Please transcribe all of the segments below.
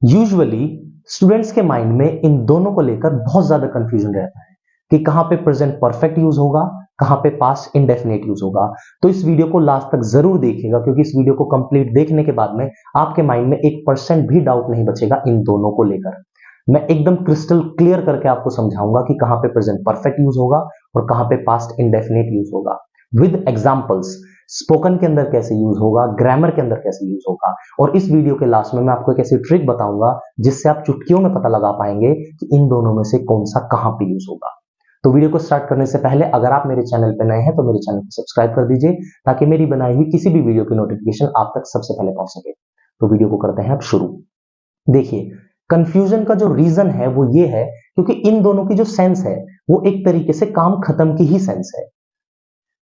Usually students के mind में इन दोनों को लेकर बहुत ज्यादा कंफ्यूजन रहता है कि कहां पे प्रेजेंट परफेक्ट यूज होगा, कहां पे पास्ट इंडेफिनिट यूज होगा। तो इस वीडियो को लास्ट तक जरूर देखिएगा, क्योंकि इस वीडियो को कंप्लीट देखने के बाद में आपके माइंड में 1% भी डाउट नहीं बचेगा इन दोनों को लेकर। मैं एकदम क्रिस्टल क्लियर करके आपको समझाऊंगा कि कहां पे प्रेजेंट परफेक्ट यूज होगा और कहां पे पास्ट इंडेफिनिट यूज होगा, विद एग्जांपल्स। स्पोकन के अंदर कैसे यूज होगा, ग्रामर के अंदर कैसे यूज होगा, और इस वीडियो के लास्ट में मैं आपको एक ऐसी ट्रिक बताऊंगा जिससे आप चुटकियों में पता लगा पाएंगे कि इन दोनों में से कौन सा कहां पे यूज होगा। तो वीडियो को स्टार्ट करने से पहले अगर आप मेरे चैनल पर नए हैं तो मेरे चैनल को सब्सक्राइब कर दीजिए, ताकि मेरी बनाई हुई किसी भी वीडियो की नोटिफिकेशन आप तक सबसे पहले पहुंच सके। तो वीडियो को करते हैं अब शुरू। देखिए, कंफ्यूजन का जो रीजन है वो ये है क्योंकि इन दोनों की जो सेंस है वो एक तरीके से काम खत्म की ही सेंस है।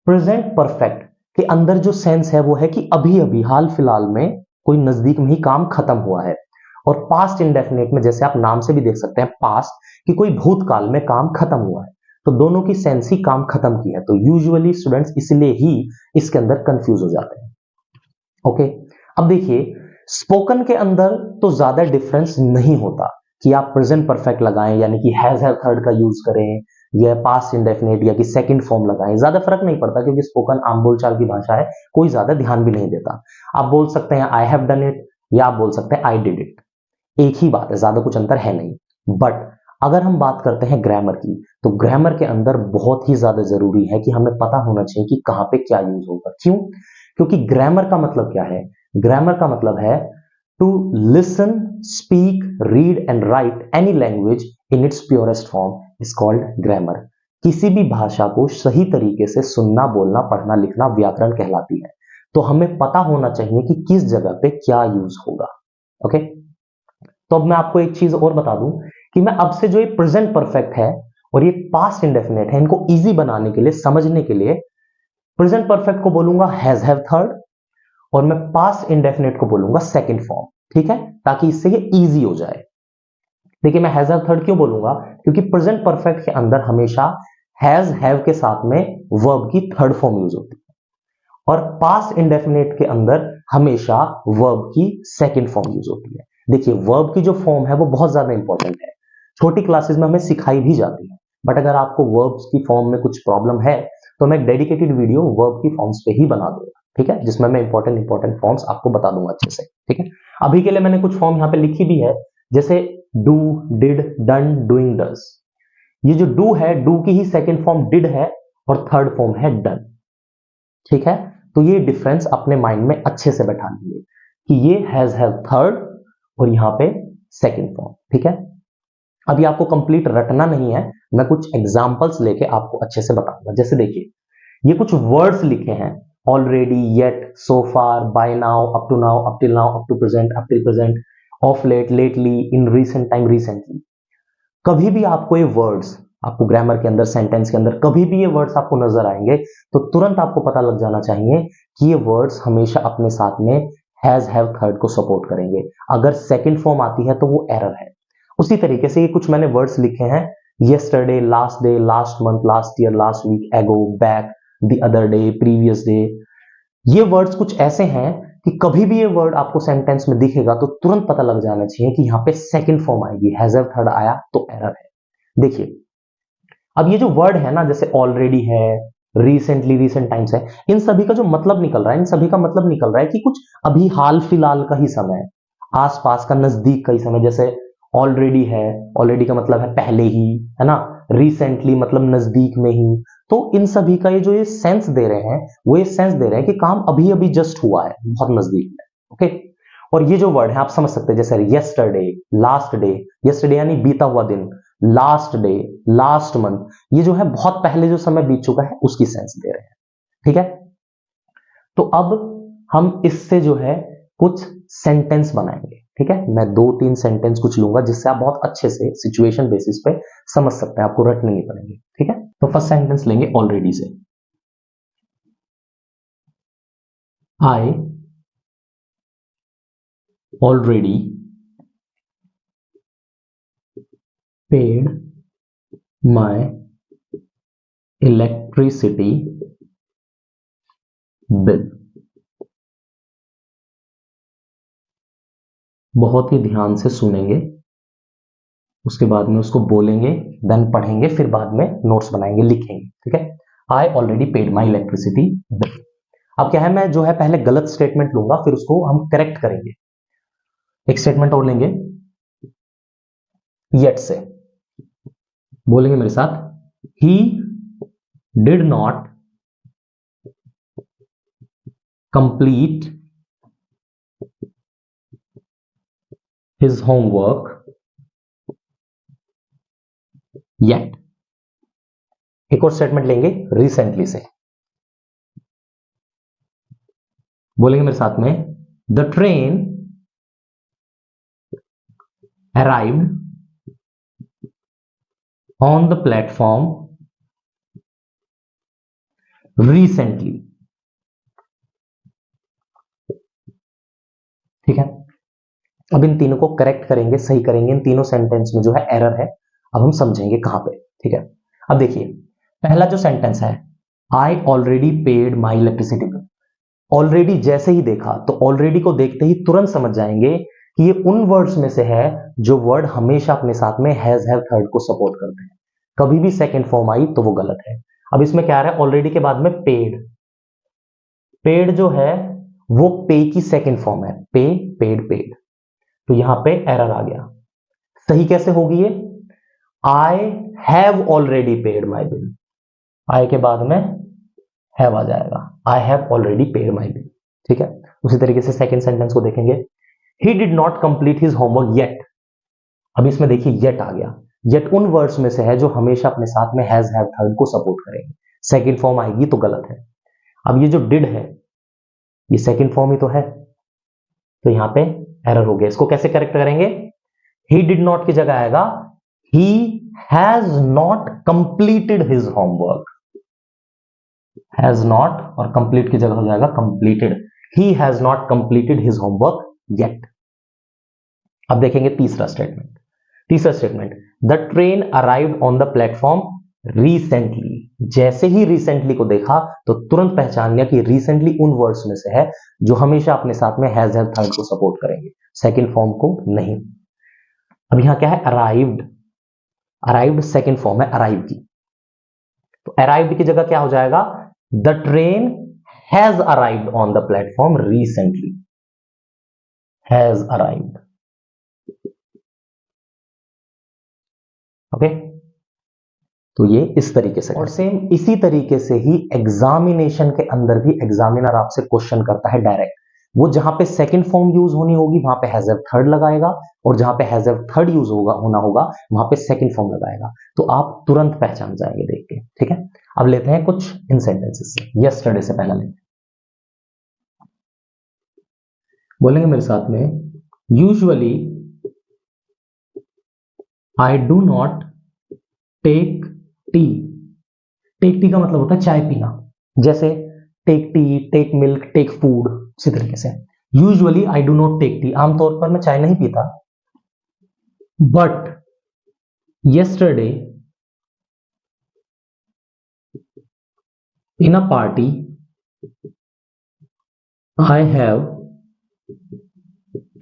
प्रेजेंट परफेक्ट के अंदर जो सेंस है वो है कि अभी अभी हाल फिलहाल में कोई नजदीक में ही काम खत्म हुआ है। और पास्ट इंडेफिनिट में जैसे आप नाम से भी देख सकते हैं पास्ट, कि कोई भूतकाल में काम खत्म हुआ है। तो दोनों की सेंस ही काम खत्म की है। तो यूजुअली स्टूडेंट्स इसलिए ही इसके अंदर कंफ्यूज हो जाते हैं। ओके, अब देखिए, स्पोकन के अंदर तो ज्यादा डिफरेंस नहीं होता कि आप प्रेजेंट परफेक्ट लगाएं यानी कि हैज हैव थर्ड का यूज करें, या पास्ट इंडेफिनिट या कि सेकंड फॉर्म लगाएं, ज्यादा फर्क नहीं पड़ता क्योंकि स्पोकन आम बोलचाल की भाषा है, कोई ज्यादा ध्यान भी नहीं देता। आप बोल सकते हैं आई हैव डन इट या आप बोल सकते हैं आई डिड इट, एक ही बात है, ज्यादा कुछ अंतर है नहीं। बट अगर हम बात करते हैं ग्रामर की, तो ग्रामर के अंदर बहुत ही ज्यादा जरूरी है कि हमें पता होना चाहिए कि कहां पे क्या यूज होगा। क्यों? क्योंकि ग्रामर का मतलब क्या है? ग्रामर का मतलब है to listen, speak, read and write any language in its purest form is called grammar. किसी भी भाषा को सही तरीके से सुनना, बोलना, पढ़ना, लिखना व्याकरण कहलाती है। तो हमें पता होना चाहिए कि किस जगह पे क्या यूज होगा। ओके, तो अब मैं आपको एक चीज और बता दूं कि मैं अब से जो ये प्रेजेंट परफेक्ट है और ये पास्ट इंडेफिनिट है, इनको इजी बनाने के लिए, समझने के लिए, प्रेजेंट परफेक्ट को बोलूंगा हैज हैव थर्ड और मैं पास्ट इंडेफिनिट को बोलूंगा सेकंड फॉर्म। ठीक है, ताकि इससे ये इजी हो जाए। देखिए, मैं हैज हैव थर्ड क्यों बोलूंगा? क्योंकि प्रेजेंट परफेक्ट के अंदर हमेशा हैज हैव के साथ में वर्ब की थर्ड फॉर्म यूज होती है, और पास्ट इंडेफिनिट के अंदर हमेशा वर्ब की सेकंड फॉर्म यूज होती है। देखिए, वर्ब की जो फॉर्म है वो बहुत ज्यादा इंपॉर्टेंट है, छोटी क्लासेस में हमें सिखाई भी जाती है। बट अगर आपको वर्ब्स की फॉर्म में कुछ प्रॉब्लम है तो मैं एक डेडिकेटेड वीडियो वर्ब की फॉर्म्स पे ही बना दूंगा, ठीक है, जिसमें मैं इंपॉर्टेंट फॉर्म्स आपको बता दूंगा अच्छे से। ठीक है, अभी के लिए मैंने कुछ फॉर्म यहाँ पे लिखी भी है, जैसे do, did, done, doing, does. ये जो डू है, डू की ही सेकेंड फॉर्म डिड है और थर्ड फॉर्म है डन। ठीक है, तो ये डिफरेंस अपने माइंड में अच्छे से बैठा लीजिए कि ये हैज हैव थर्ड और यहां पे सेकंड फॉर्म। ठीक है, अभी आपको कंप्लीट रटना नहीं है, मैं कुछ एग्जांपल्स लेके आपको अच्छे से बताऊंगा। जैसे देखिए, ये कुछ वर्ड्स लिखे हैं, already, yet, so far, by now, up to now, up till now, up to present, up till present, of late, lately, in recent time, recently. कभी भी आपको ये वर्ड्स, आपको ग्रामर के अंदर, सेंटेंस के अंदर कभी भी ये वर्ड्स आपको नजर आएंगे तो तुरंत आपको पता लग जाना चाहिए कि ये वर्ड्स हमेशा अपने साथ में हैज हैव थर्ड को सपोर्ट करेंगे। अगर सेकंड फॉर्म आती है तो वो एरर है। उसी तरीके से ये कुछ मैंने वर्ड्स लिखे हैं, yesterday, last day, last month, last year, last week, ago, back, the other day, previous day. ये वर्ड्स कुछ ऐसे हैं कि कभी भी ये वर्ड आपको सेंटेंस में दिखेगा तो तुरंत पता लग जाना चाहिए कि यहाँ पे सेकंड फॉर्म आएगी, हैज हैव थर्ड आया तो एरर है। देखिए, अब ये जो वर्ड है ना, जैसे ऑलरेडी है, रिसेंटली, रिसेंट टाइम्स है, इन सभी का जो मतलब निकल रहा है, इन सभी का मतलब निकल रहा है कि कुछ अभी हाल फिलहाल का ही समय है, आसपास का, नजदीक का ही समय। जैसे ऑलरेडी है, ऑलरेडी का मतलब है पहले ही, है ना। रिसेंटली मतलब नजदीक में ही। तो इन सभी का ये जो ये सेंस दे रहे हैं, वो ये सेंस दे रहे हैं कि काम अभी अभी जस्ट हुआ है, बहुत नजदीक में। ओके, और ये जो वर्ड है आप समझ सकते हैं, जैसे यस्टरडे, लास्ट डे, यस्टरडे यानी बीता हुआ दिन, लास्ट डे, लास्ट मंथ, ये जो है बहुत पहले जो समय बीत चुका है उसकी सेंस दे रहे हैं। ठीक है, तो अब हम इससे जो है कुछ सेंटेंस बनाएंगे। ठीक है, मैं 2-3 सेंटेंस कुछ लूंगा जिससे आप बहुत अच्छे से सिचुएशन बेसिस पे समझ सकते हैं, आपको रटने नहीं पड़ेंगे। ठीक है, तो फर्स्ट सेंटेंस लेंगे ऑलरेडी से। I already paid my electricity bill. बहुत ही ध्यान से सुनेंगे, उसके बाद में उसको बोलेंगे, देन पढ़ेंगे, फिर बाद में नोट्स बनाएंगे, लिखेंगे। ठीक है। I already paid my electricity bill. अब क्या है, मैं जो है पहले गलत स्टेटमेंट लूंगा, फिर उसको हम करेक्ट करेंगे। एक स्टेटमेंट और लेंगे येट से, बोलेंगे मेरे साथ, ही did not complete his homework yet. एक और स्टेटमेंट लेंगे रिसेंटली से, बोलेंगे मेरे साथ में, the train arrived on the platform recently. ठीक है। अब इन तीनों को करेक्ट करेंगे, सही करेंगे। इन तीनों सेंटेंस में जो है एरर है, अब हम समझेंगे कहां पे। ठीक है। अब देखिए, पहला जो सेंटेंस है, I already paid my electricity bill. Already जैसे ही देखा तो ऑलरेडी को देखते ही तुरंत समझ जाएंगे कि ये उन वर्ड्स में से है जो वर्ड हमेशा अपने साथ में हैज हैव थर्ड को सपोर्ट करते हैं। कभी भी सेकंड फॉर्म आई तो वो गलत है। अब इसमें क्या आ रहा है, ऑलरेडी के बाद में पेड। पेड जो है वो पे की सेकंड फॉर्म है, पे, पेड, पेड। तो यहां पे एरर आ गया। सही कैसे होगी ये, I have already paid my bill. I के बाद में हैव आ जाएगा, I have already paid my bill. ठीक है। उसी तरीके से सेकंड सेंटेंस को देखेंगे, he did not complete his homework yet. अब इसमें देखिए येट आ गया। येट उन वर्ड्स में से है जो हमेशा अपने साथ में हैज हैव थर्ड को सपोर्ट करेंगे। सेकंड फॉर्म आएगी तो गलत है। अब ये जो डिड है ये सेकंड फॉर्म ही तो है, तो यहां पे एरर हो गया। इसको कैसे करेक्ट करेंगे, ही डिड नॉट की जगह आएगा he has not completed his homework. Has not और कंप्लीट की जगह हो जाएगा completed. He has not completed his homework yet. अब देखेंगे तीसरा स्टेटमेंट। तीसरा statement, the train arrived on the platform recently. जैसे ही रिसेंटली को देखा तो तुरंत पहचान लिया कि रिसेंटली उन वर्ड्स में से है जो हमेशा अपने साथ में हैज हैव थर्ड को सपोर्ट करेंगे, सेकंड फॉर्म को नहीं। अब यहां क्या है, अराइव्ड। अराइव्ड सेकंड फॉर्म है अराइव की, तो अराइव्ड की जगह क्या हो जाएगा, the train has arrived on the platform recently. Has arrived. Okay. तो ये इस तरीके से, और सेम इसी तरीके से ही एग्जामिनेशन के अंदर भी एग्जामिनर आपसे क्वेश्चन करता है डायरेक्ट। वो जहां पे सेकंड फॉर्म यूज होनी होगी वहां पे हैज हैव थर्ड लगाएगा, और जहां पे हैज हैव थर्ड यूज होना होगा वहां पे सेकंड फॉर्म लगाएगा। तो आप तुरंत पहचान जाएंगे देख के। ठीक है। अब लेते हैं कुछ इन सेंटेंसेस से, यस्टरडे से पहला लेते हैं। बोलेंगे मेरे साथ में, usually I do not take tea. Take tea का मतलब होता है चाय पीना, जैसे take tea, take milk, take food. उसी तरीके से usually I do not take tea, आमतौर पर मैं चाय नहीं पीता। But yesterday in a party I have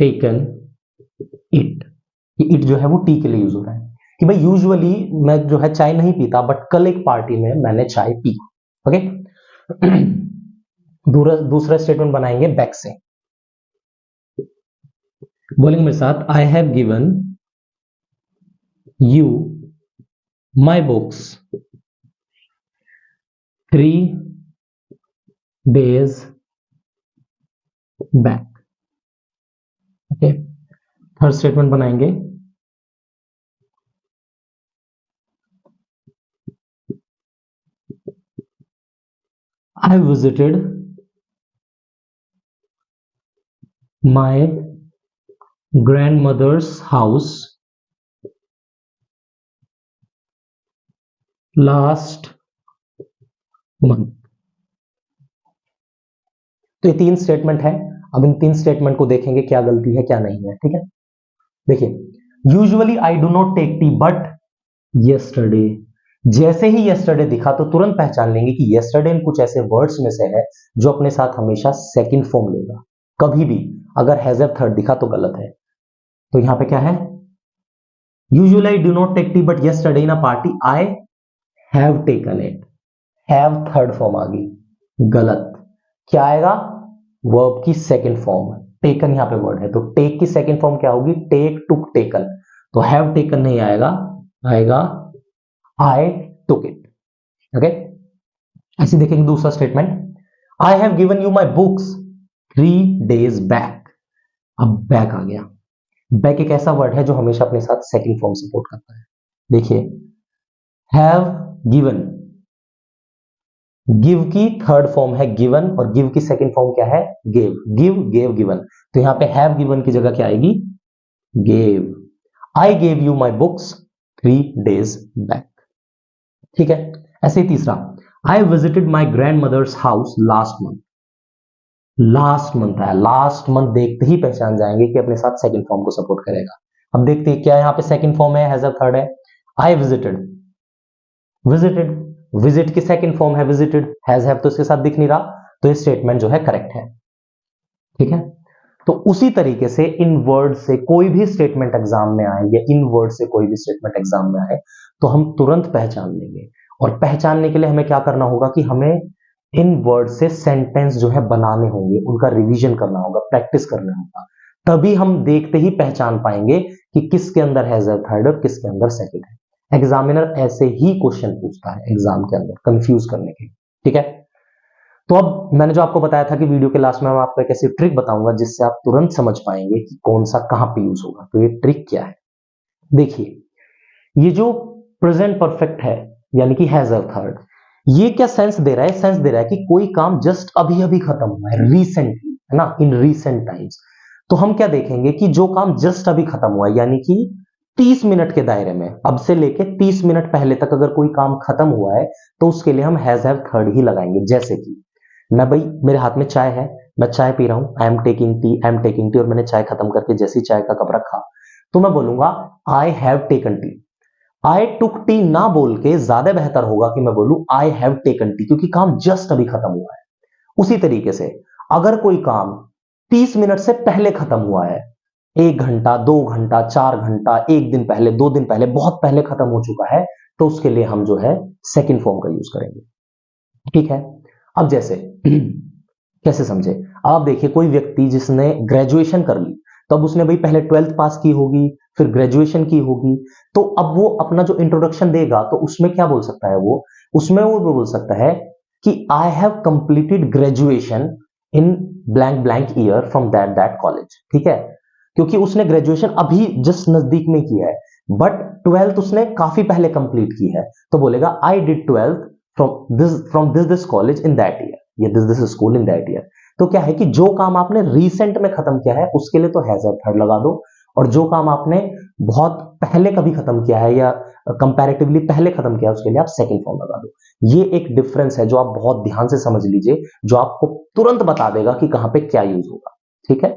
taken it। ये इट जो है वो टी के लिए यूज हो रहा है कि भाई यूजुअली मैं जो है चाय नहीं पीता, बट कल एक पार्टी में मैंने चाय पी। ओके। दूसरा स्टेटमेंट बनाएंगे बैक से, बोलेंगे मेरे साथ, I have given you my books 3 days back. Okay. Third statement बनाएंगे, I visited my grandmother's house last month। तो ये 3 स्टेटमेंट है। अब इन 3 स्टेटमेंट को देखेंगे क्या गलती है क्या नहीं है। ठीक है। देखिए, usually I do not take tea but yesterday. जैसे ही यस्टरडे दिखा तो तुरंत पहचान लेंगे कि यस्टरडे कुछ ऐसे वर्ड्स में से है जो अपने साथ हमेशा सेकंड फॉर्म लेगा। कभी भी अगर हैज हैव थर्ड दिखा तो गलत है। तो यहां पे क्या है, usually I do not take tea but yesterday in a party I have taken it. Have third form आ गई, गलत। क्या आएगा, वर्ब की सेकंड फॉर्म। टेकन यहां पे वर्ड है, तो टेक की सेकंड फॉर्म क्या होगी, टेक, टुक, टेकन। तो हैव टेकन नहीं आएगा, आएगा आई टुक इट। ओके, ऐसे देखेंगे दूसरा statement, I have given you my books 3 days back. अब बैक आ गया। बैक एक ऐसा वर्ड है जो हमेशा अपने साथ सेकंड फॉर्म सपोर्ट करता है। देखिए, हैव गिवन, गिव की थर्ड फॉर्म है गिवन, और गिव की सेकंड फॉर्म क्या है, गेव। Give, gave, given. तो यहां पे हैव गिवन की जगह क्या आएगी, gave. I gave you my books 3 days back. ठीक है, ऐसे ही तीसरा, I visited my grandmother's house last month. Last month है, लास्ट मंथ देखते ही पहचान जाएंगे कि अपने साथ सेकंड फॉर्म को सपोर्ट करेगा। अब देखते हैं क्या यहां पे सेकंड फॉर्म है, हैज थर्ड है। आई विजिटेड, विजिटेड, विजिट की सेकंड फॉर्म है विजिटेड, हैज हैव तो इसके साथ दिख नहीं रहा, तो ये स्टेटमेंट जो है करेक्ट है। ठीक है, तो उसी तरीके से इन वर्ड से कोई भी स्टेटमेंट एग्जाम में आए, या इन वर्ड से कोई भी स्टेटमेंट एग्जाम में आए, तो हम तुरंत पहचान लेंगे। और पहचानने के लिए हमें क्या करना होगा कि हमें इन वर्ड से सेंटेंस जो है बनाने होंगे, उनका रिवीजन करना होगा, प्रैक्टिस करना होगा। तभी हम देखते ही पहचान पाएंगे कि किसके अंदर हैज थर्ड और किसके अंदर सेकंड है। एग्जामिनर ऐसे ही क्वेश्चन पूछता है एग्जाम के अंदर, कंफ्यूज करने के। ठीक है, तो अब मैंने जो आपको बताया था कि वीडियो के लास्ट में मैं आपको एक ऐसी ट्रिक बताऊंगा जिससे आप तुरंत समझ पाएंगे कि कौन सा कहां पे यूज होगा। तो ये ट्रिक क्या है, देखिए, ये जो प्रेजेंट परफेक्ट है यानी कि हैज थर्ड, ये क्या सेंस दे रहा है, सेंस दे रहा है कि कोई काम जस्ट अभी अभी खत्म हुआ है, रिसेंटली, है ना, इन रिसेंट टाइम्स। तो हम क्या देखेंगे कि जो काम जस्ट अभी खत्म हुआ है, यानी कि 30 मिनट के दायरे में, अब से लेके 30 मिनट पहले तक अगर कोई काम खत्म हुआ है, तो उसके लिए हम हैज हैव थर्ड ही लगाएंगे। जैसे कि मैं, भाई मेरे हाथ में चाय है, मैं चाय पी रहा हूं, I am taking tea, I am taking tea, और मैंने चाय खत्म करके जैसी चाय का कप रखा, तो मैं बोलूंगा आई have taken T. I took T ना बोल के ज्यादा बेहतर होगा कि मैं बोलूं आई हैव टेकन टी, क्योंकि काम जस्ट अभी खत्म हुआ है। उसी तरीके से अगर कोई काम 30 मिनट से पहले खत्म हुआ है, 1 घंटा, 2 घंटा, 4 घंटा, 1 दिन पहले, 2 दिन पहले, बहुत पहले खत्म हो चुका है, तो उसके लिए हम जो है सेकेंड फॉर्म का यूज करेंगे। ठीक है, अब जैसे कैसे समझे, आप देखिए, कोई व्यक्ति जिसने ग्रेजुएशन कर ली, तो अब उसने भाई पहले 12th पास की होगी, फिर ग्रेजुएशन की होगी, तो अब वो अपना जो इंट्रोडक्शन देगा, तो उसमें क्या बोल सकता है वो, उसमें वो बोल सकता है कि I have completed graduation in blank blank year from that that college. ठीक है, क्योंकि उसने ग्रेजुएशन अभी जस्ट नजदीक में किया है, बट 12th उसने काफी पहले कंप्लीट की है, तो बोलेगा I did 12th from this college in that year, या this school in that year. तो क्या है कि जो काम आपने रिसेंट में खत्म किया है उसके लिए तो हैज थर्ड लगा दो, और जो काम आपने बहुत पहले कभी खत्म किया है या कंपैरेटिवली पहले खत्म किया है उसके लिए आप सेकंड फॉर्म लगा दो। ये एक डिफरेंस है जो आप बहुत ध्यान से समझ लीजिए, जो आपको तुरंत बता देगा कि कहां पे क्या यूज होगा। ठीक है,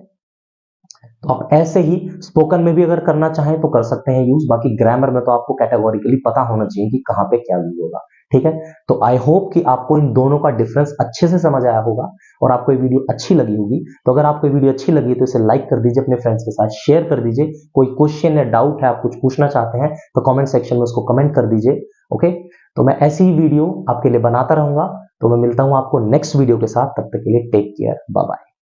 तो आप ऐसे ही स्पोकन में भी अगर करना चाहें तो कर सकते हैं यूज, बाकी ग्रामर में तो आपको कैटेगोरिकली पता होना चाहिए कि कहां पे क्या यूज होगा। ठीक है, तो आई होप कि आपको इन दोनों का डिफरेंस अच्छे से समझ आया होगा और आपको ये वीडियो अच्छी लगी होगी। तो अगर आपको ये वीडियो अच्छी लगी तो इसे लाइक कर दीजिए, अपने फ्रेंड्स के साथ शेयर कर दीजिए। कोई क्वेश्चन या डाउट है, आप कुछ पूछना चाहते हैं, तो कमेंट सेक्शन में उसको कमेंट कर दीजिए। ओके, तो मैं ऐसी ही वीडियो आपके लिए बनाता रहूंगा। तो मैं मिलता हूं आपको नेक्स्ट वीडियो के साथ, तब तक के लिए टेक केयर, बाय बाय।